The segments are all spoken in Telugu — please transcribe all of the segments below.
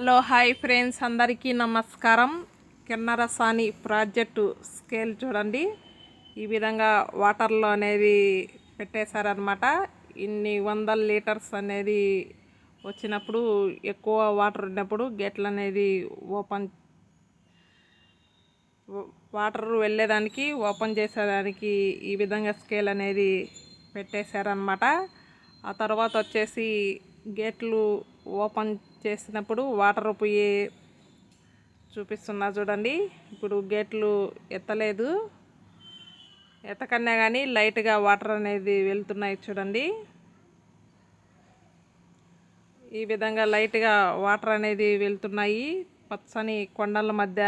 హలో హాయ్ ఫ్రెండ్స్, అందరికీ నమస్కారం. కిన్నరసాని ప్రాజెక్టు స్కేల్ చూడండి. ఈ విధంగా వాటర్లో అనేది పెట్టేశారనమాట. ఇన్ని 100 లీటర్స్ అనేది వచ్చినప్పుడు, ఎక్కువ వాటర్ ఉన్నప్పుడు గేట్లు అనేది వాటర్ వెళ్ళేదానికి ఓపెన్ చేసేదానికి ఈ విధంగా స్కేల్ అనేది పెట్టేశారనమాట. ఆ తర్వాత వచ్చేసి గేట్లు ఓపెన్ చేసినప్పుడు వాటర్ పోయి చూపిస్తున్నా చూడండి. ఇప్పుడు గేట్లు ఎత్తలేదు, ఎత్తకన్నా కానీ లైట్గా వాటర్ అనేది వెళ్తున్నాయి చూడండి. ఈ విధంగా లైట్గా వాటర్ అనేది వెళ్తున్నాయి. పచ్చని కొండల మధ్య,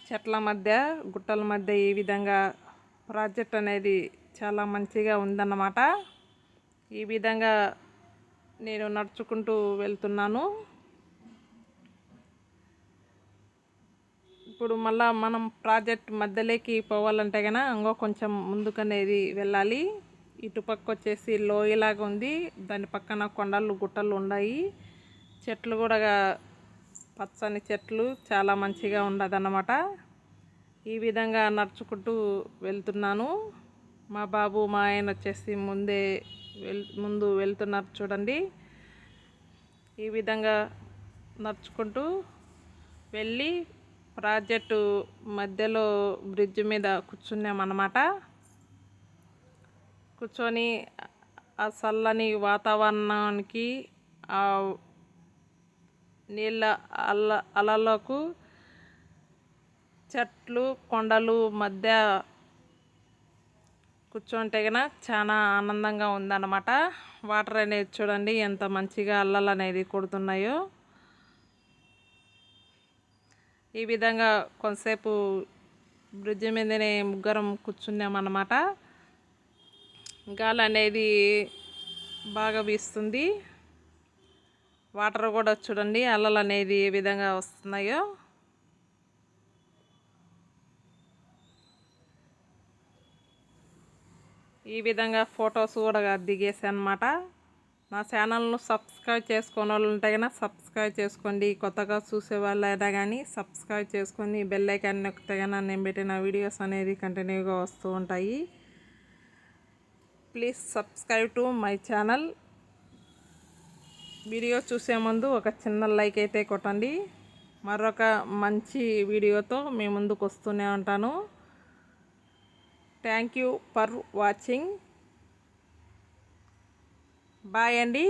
చెట్ల మధ్య, గుట్టల మధ్య ఈ విధంగా ప్రాజెక్ట్ అనేది చాలా మంచిగా ఉందన్నమాట. ఈ విధంగా నేను నడుచుకుంటూ వెళ్తున్నాను. ఇప్పుడు మళ్ళా మనం ప్రాజెక్ట్ మధ్యలోకి పోవాలంటే కనుక ఇంకో కొంచెం ముందుకనేది వెళ్ళాలి. ఇటుపక్క వచ్చేసి లోయలాగా ఉంది, దాని పక్కన కొండలు గుట్టలు ఉన్నాయి. చెట్లు కూడా పచ్చని చెట్లు చాలా మంచిగా ఉండదన్నమాట. ఈ విధంగా నడుచుకుంటూ వెళ్తున్నాను. మా బాబు మా ఆయన వచ్చేసి ముందు వెళ్తున్నారు చూడండి. ఈ విధంగా నడుచుకుంటూ వెళ్ళి ప్రాజెక్టు మధ్యలో బ్రిడ్జ్ మీద కూర్చున్నామన్నమాట. కూర్చొని ఆ చల్లని వాతావరణానికి, ఆ నీళ్ళ అలలకు, చెట్లు కొండలు మధ్య కూర్చుంటే కనుక చాలా ఆనందంగా ఉందన్నమాట. వాటర్ అనేది చూడండి ఎంత మంచిగా అల్లలు అనేది కొడుతున్నాయో. ఈ విధంగా కొంతసేపు బ్రిడ్జి మీదనే ముగ్గురం కూర్చున్నామన్నమాట. గాలి అనేది బాగా వీస్తుంది. వాటర్ కూడా చూడండి అల్లలు అనేది ఏ విధంగా వస్తున్నాయో. ఈ విధంగా ఫొటోస్ కూడా దిగేసాను అన్నమాట. నా ఛానల్ను సబ్స్క్రైబ్ చేసుకునే వాళ్ళు ఉంటే కనుక సబ్స్క్రైబ్ చేసుకోండి. కొత్తగా చూసే వాళ్ళు అయినా కానీ సబ్స్క్రైబ్ చేసుకొని బెల్ ఐకాన్ నొక్కితే కనుక నేను పెట్టిన వీడియోస్ అనేది కంటిన్యూగా వస్తూ ఉంటాయి. Please subscribe to my channel. Video చూసే ముందు ఒక చిన్న లైక్ అయితే కొట్టండి. మరొక మంచి వీడియోతో మీ ముందుకు వస్తూనే ఉంటాను. Thank you for watching. Bye అండి.